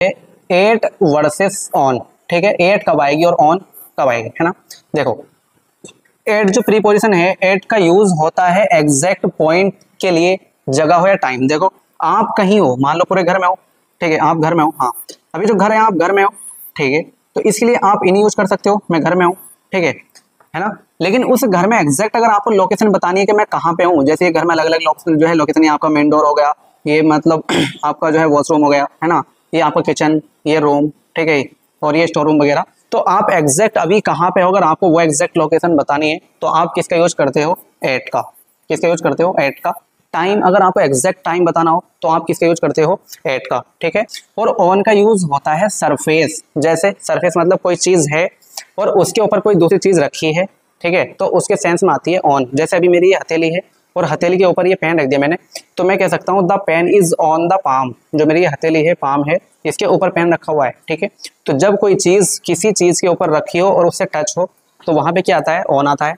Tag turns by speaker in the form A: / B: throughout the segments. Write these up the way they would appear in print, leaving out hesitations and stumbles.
A: Eight versus on, ठीक है, eight कब आएगी और ऑन कब आएगी, है ना। देखो एट जो प्रीपोजिशन है, एट का यूज होता है एग्जैक्ट पॉइंट के लिए, जगह हो या टाइम। देखो आप कहीं हो, मान लो पूरे घर में हो, ठीक है, आप घर में हो, हाँ अभी जो घर है आप घर में हो, ठीक है, तो इसके लिए आप इन्हीं यूज कर सकते हो, मैं घर में हूँ, ठीक है ना। लेकिन उस घर में एग्जैक्ट अगर आपको लोकेशन बतानी है कि मैं कहाँ पे हूँ, जैसे ये घर में अलग अलग जो है लोकेशन, ये आपका मेन डोर हो गया, ये मतलब आपका जो है वॉशरूम हो गया, है ना, ये आपका किचन, ये रूम, ठीक है, और ये स्टोर रूम वगैरह। तो आप एग्जैक्ट अभी कहाँ पे हो, अगर आपको वो एग्जैक्ट लोकेशन बतानी है तो आप किसका यूज करते हो, एट का। किसका यूज करते हो, एट का। टाइम अगर आपको एग्जैक्ट टाइम बताना हो तो आप किसका यूज करते हो, एट का, ठीक है। और ऑन का यूज होता है सरफेस, जैसे सरफेस मतलब कोई चीज है और उसके ऊपर कोई दूसरी चीज रखी है, ठीक है, तो उसके सेंस में आती है ऑन। जैसे अभी मेरी ये हथेली है और हथेली के ऊपर ये पेन रख दिया मैंने, तो मैं कह सकता हूँ the pen is on the palm, जो मेरी हथेली है, पाम है, इसके ऊपर पेन रखा हुआ है, ठीक है। तो जब कोई चीज किसी चीज के ऊपर रखी हो और उससे टच हो तो वहां पे क्या आता है, ऑन आता है,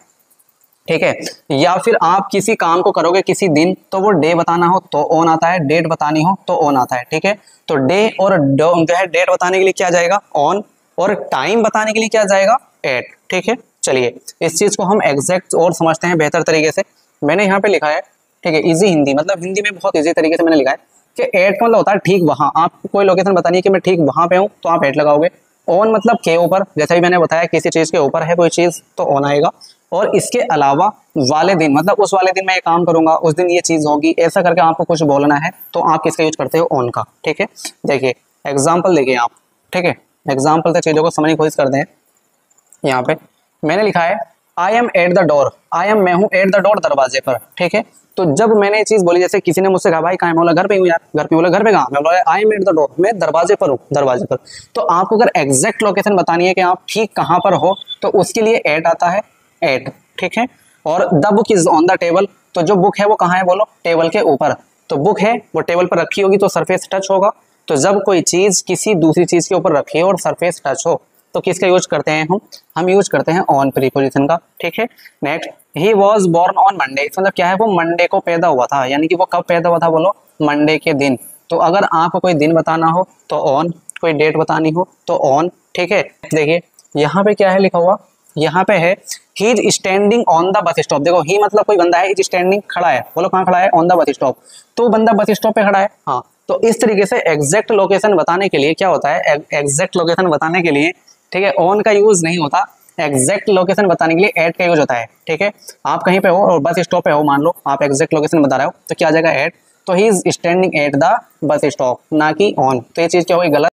A: ठीक है। या फिर आप किसी काम को करोगे किसी दिन, तो वो डे बताना हो तो ऑन आता है, डेट बतानी हो तो ऑन आता है, ठीक है। तो डे और जो है डेट बताने के लिए क्या जाएगा, ऑन, और टाइम बताने के लिए क्या जाएगा, एट, ठीक है। चलिए इस चीज को हम एग्जैक्ट और समझते हैं बेहतर तरीके से। मैंने यहाँ पे लिखा है, ठीक है, इजी हिंदी, मतलब हिंदी में बहुत इजी तरीके से मैंने लिखा है कि एट मतलब होता है ठीक वहां, आपको कोई लोकेशन बतानी है कि मैं ठीक वहां पे हूँ तो आप एट लगाओगे। ऑन मतलब के ऊपर, जैसा भी मैंने बताया किसी चीज के ऊपर है कोई चीज तो ऑन आएगा। और इसके अलावा वाले दिन, मतलब उस वाले दिन मैं ये काम करूंगा, उस दिन ये चीज होगी, ऐसा करके आपको कुछ बोलना है तो आप किसका यूज करते हो, ऑन का, ठीक है। देखिए एग्जाम्पल देखिए आप, ठीक है, एग्जाम्पल से चीजों को समझने की कोशिश करते हैं। यहाँ पे मैंने लिखा है I am at the door, I am मैं हूँ, एट द डोर दरवाजे पर, ठीक है। तो जब मैंने ये चीज बोली, जैसे किसी ने मुझसे कहा भाई कहाँ है, मैं बोला घर पे हूँ यार, घर पे, बोला घर पे कहाँ, मैं बोला I am at the door, मैं दरवाजे पर हूँ, दरवाजे पर। तो आपको अगर एग्जैक्ट लोकेशन बतानी है कि आप ठीक कहाँ पर हो तो उसके लिए एट आता है, एट, ठीक है। और the book is on the table, तो जो बुक है वो कहाँ है, बोलो टेबल के ऊपर। तो बुक है वो टेबल पर रखी होगी तो सरफेस टच होगा। तो जब कोई चीज किसी दूसरी चीज के ऊपर रखी हो और सरफेस टच हो तो किसका यूज करते हैं हम यूज करते हैं ऑन प्रीपोजिशन का, ठीक है। Next, he was born on Monday, मतलब क्या है, वो मंडे को पैदा हुआ था, यानी कि वो कब पैदा हुआ था, बोलो मंडे के दिन। तो अगर आपको कोई दिन बताना हो तो ऑन, कोई डेट बतानी हो तो ऑन, ठीक है। देखिए यहाँ पे क्या है लिखा हुआ, यहाँ पे है he is standing on the bus stop. देखो ही मतलब कोई बंदा है, इज स्टैंडिंग खड़ा है, बोलो कहाँ खड़ा है, ऑन द बस स्टॉप, तो बंदा बस स्टॉप पे खड़ा है, हाँ। तो इस तरीके से एग्जैक्ट लोकेशन बताने के लिए क्या होता है, एग्जैक्ट लोकेशन बताने के लिए, ठीक है, ऑन का यूज नहीं होता, एग्जैक्ट लोकेशन बताने के लिए एट का यूज होता है, ठीक है। आप कहीं पे हो और बस स्टॉप पे हो, मान लो आप एग्जैक्ट लोकेशन बता रहे हो तो क्या आ जाएगा, एट। तो he is standing at the bus stop, ना कि ऑन। तो ये चीज क्या होगी, गलत।